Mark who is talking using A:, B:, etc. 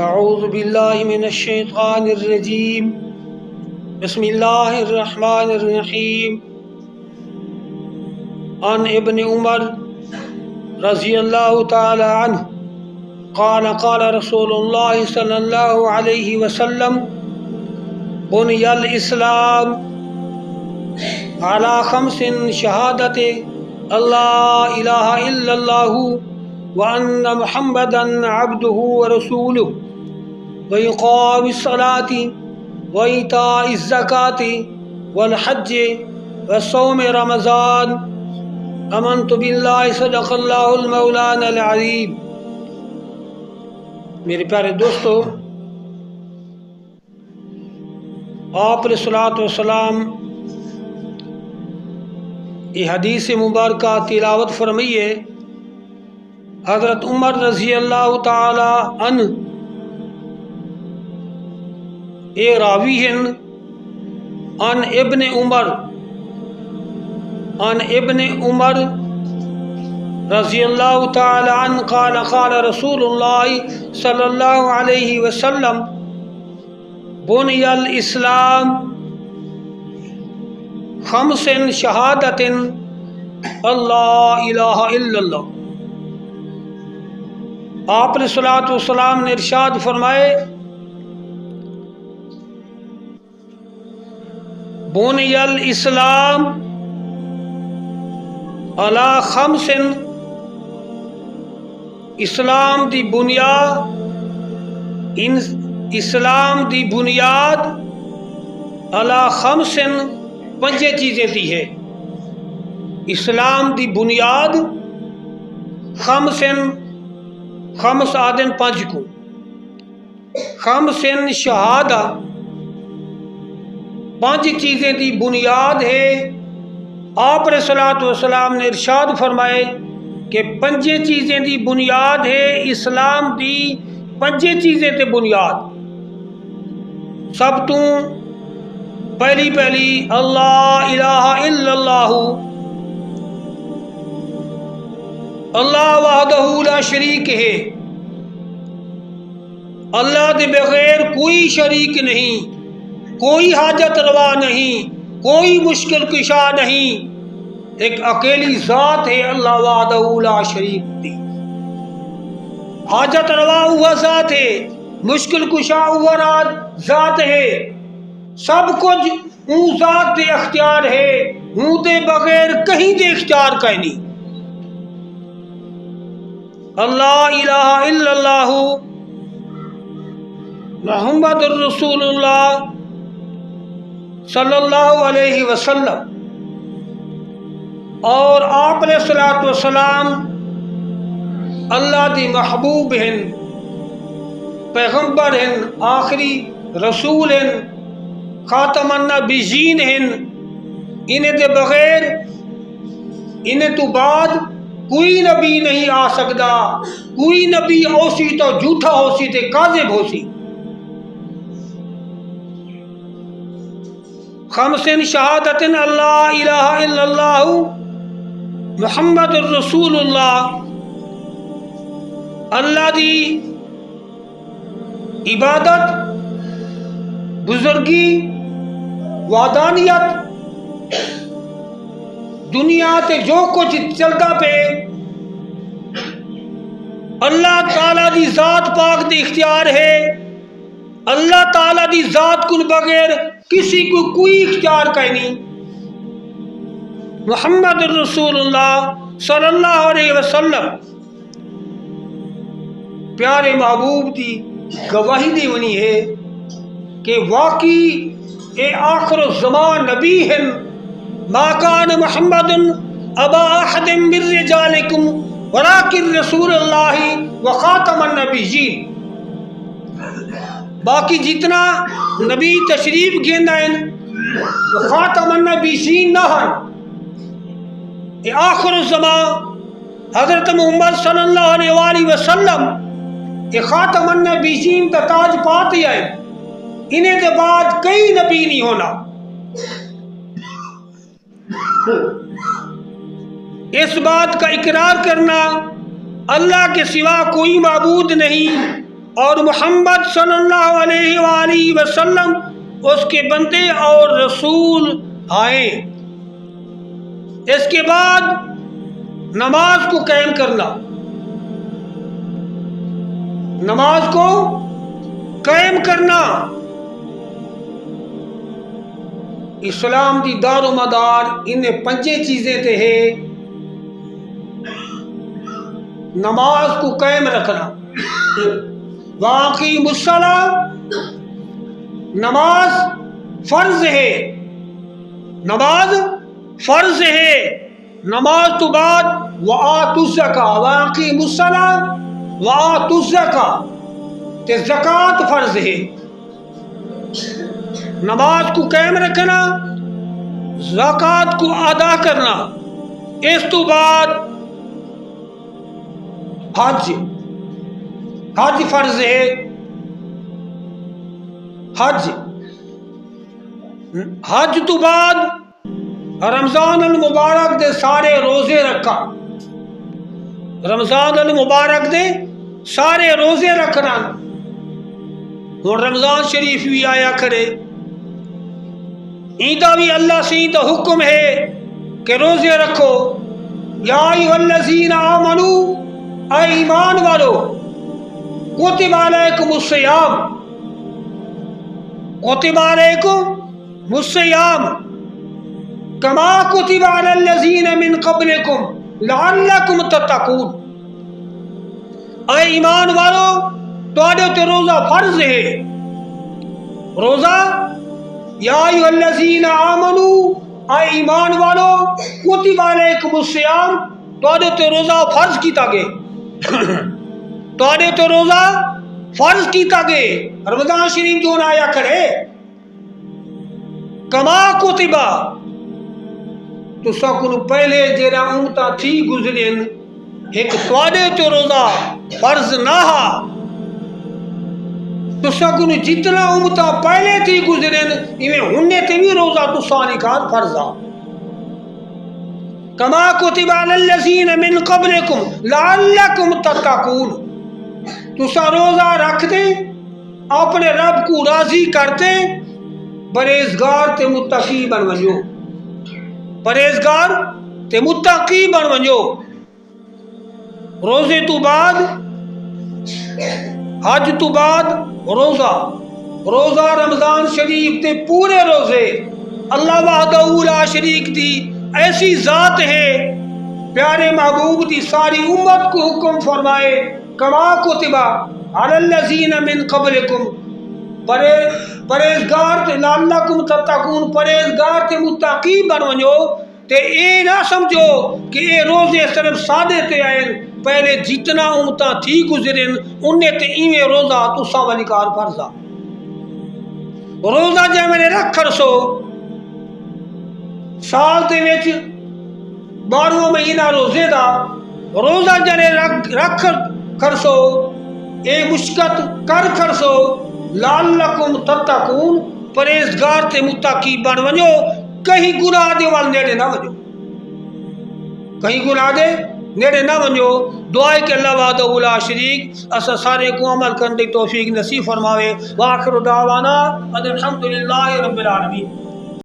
A: اعوذ باللہ من الشیطان الرجیم بسم اللہ الرحمن الرحیم عن ابن عمر رضی اللہ تعالی عنہ قال قال رسول اللہ صلی اللہ علیہ وسلم بنی الاسلام على خمس شہادت اللہ الہ الا اللہ وأن محمدا عبده ورسوله وإقام الصلاة وإيتاء الزكاة والحج وصوم رمضان آمنت بالله صدق اللہ المولانا العظیم۔ میرے پیارے دوستو، آپ علیہ الصلوۃ والسلام یہ حدیث مبارکہ تلاوت فرمائیے۔ حضرت عمر رضی اللہ تعالی عنہ اے راوی ہیں عن ابن عمر رضی اللہ تعالی عنہ قال قال رسول اللہ صلی اللہ علیہ وسلم بنی الاسلام خمس شہادت اللہ الہ الا اللہ۔ آپ علیہ الصلوۃ والسلام نے ارشاد فرمائے بنی الاسلام علی خمس، اسلام دی بنیاد علی خمس، پنجے چیزیں دی ہے۔ اسلام دی بنیاد خمس آدن پانچ کو، خمسن شہادہ پانچ چیزیں دی بنیاد ہے۔ آپ علیہ الصلوۃ والسلام نے ارشاد فرمائے کہ پنجے چیزیں دی بنیاد ہے، اسلام دی پنجے چیزیں تے بنیاد۔ سب تو پہلی اللہ الہ الا اللہ، اللہ وحدہ لا شریک ہے، اللہ کے بغیر کوئی شریک نہیں، کوئی حاجت روا نہیں، کوئی مشکل کشا نہیں، ایک اکیلی ذات ہے اللہ وحدہ لا شریک دی۔ حاجت روا ہوا ذات ہے، مشکل کشا ہوا ذات ہے، سب کچھ اون ذات دے اختیار ہے، اون دے بغیر کہیں دے اختیار کا نہیں۔ اللہ الہ الا اللہ محمد الرسول اللہ صلی اللہ علیہ وسلم، اور آپ علیہ الصلوۃ والسلام اللہ دی محبوب ہیں، پیغمبر ہیں، آخری رسول ہیں، خاتم النبیین ہیں۔ انہیں دے بغیر، انہیں تو بعد کوئی نبی نہیں آ سکتا، کوئی نبی اوسی تو جھوٹا ہوسی تے کاذب ہوسی۔ خمسن شہادت اللہ الہ الا اللہ محمد الرسول اللہ، اللہ دی عبادت، بزرگی، وحدانیت، دنیا تے جو کچھ چلتا پہ اللہ تعالیٰ دی ذات پاک دی اختیار ہے۔ اللہ تعالیٰ دی ذات کو بغیر کسی کو کوئی اختیار کا نہیں۔ محمد الرسول اللہ صلی اللہ علیہ وسلم پیارے محبوب دی گواہی دی ونی ہے کہ واقعی اے آخر الزمان نبی ہیں۔ ما کان محمد ابا احد من رجالکم ولکن رسول اللہ وخاتم النبیین۔ باقی جتنا نبی تشریف گیندا ہیں خاتم النبیین نہ ہیں۔ اے آخر الزمان حضرت محمد صلی اللہ علیہ وآلہ وسلم اے خاتم النبیین کا تاج پاتے ہیں، انہیں کے بعد کئی نبی نہیں ہونا۔ اس بات کا اقرار کرنا اللہ کے سوا کوئی معبود نہیں، اور محمد صلی اللہ علیہ وآلہ وسلم اس کے بندے اور رسول آئے۔ اس کے بعد نماز کو قائم کرنا، نماز کو قائم کرنا اسلام دی دار و مدار انہیں 5 چیزیں تے ہے۔ نماز کو قائم رکھنا، واقعی الصلاۃ، نماز فرض ہے، نماز فرض ہے۔ نماز تو بعد وآتوا الزکاۃ، واقعی الصلاۃ وآتوا الزکاۃ، تے زکوٰۃ فرض ہے۔ نماز کو قائم رکھنا، زکوٰۃ کو ادا کرنا، اس تو بعد حج، حج فرض ہے۔ حج تو بعد رمضان المبارک دے سارے روزے رکھا، رمضان المبارک دے سارے روزے رکھنا۔ اور رمضان شریف بھی آیا کرے، ایدہ بھی اللہ سے ایدہ حکم ہے کہ روزے رکھو۔ یا ایھا الذین آمنوا، اے ایمان والو، کتب علیکم الصیام، کتب علیکم الصیام کما کتب علی الذین من قبلکم لعلکم تتقون۔ اے ایمان والو، تواڈے تے روزہ فرض ہے۔ روزہ، یا ایھا الذین آمنوا، اے ایمان والو، کتب علیکم الصیام، تواڈے تے روزہ فرض کیتا گئے، تواڈے تے روزہ فرض کیتا گئے۔ رمضان شریف جو آیا کرے، کما کتبہ، تو سکن پہلے جیڑا امتاں تھی گزرین، ایک تواڈے تے روزہ فرض نہ ہا، تو سکن جتنا امتاں پہلے تھی گزرین، ایویں ہنے تے بھی روزہ تو سانکار فرض آ۔ کما کتب علی الذین من قبلکم لعلکم تتقون، تسا روزہ رکھ دے، اپنے رب کو راضی کرتے، پرہیزگار تے متقی بن ونجو، پرہیزگار تے متقی بن ونجو۔ روزے تو بعد، حج تو بعد روزہ، روزہ رمضان شریف تے پورے روزے اللہ وحدہ لا شریک دی ایسی ذات ہے، پیارے محبوب دی ساری امت کو حکم فرمائے کما کتب علی الذین من قبلکم، پرہیزگار تے لعلکم تتقون، پرہیزگار تے متقی بن ونجو۔ تے اے نہ سمجھو کہ اے روزے صرف سادے تے آئیں، پہلے جتنا امتاں تھی گزرین انہیں تے ایویں روزہ تسا ونکار فرضا۔ روزہ جے میں نے رکھ سو، سال دے وچ 12واں مہینہ روزے دا، روزہ جنے رکھ کرسو، اے مشکت کر سو، لعلکم تتقون، پرہیزگار تے متقی بن ونجو، کہیں گناہ دے وال نیڑے نہ ونجو، کہیں گناہ دے نیڑے نہ ونجو۔ دعائے کہ اللہ وحدہ لا شریک اسا سارے کو عمل کرنے توفیق نصیب فرماوے۔ وآخر دعوانا ان الحمدللہ رب العالمین۔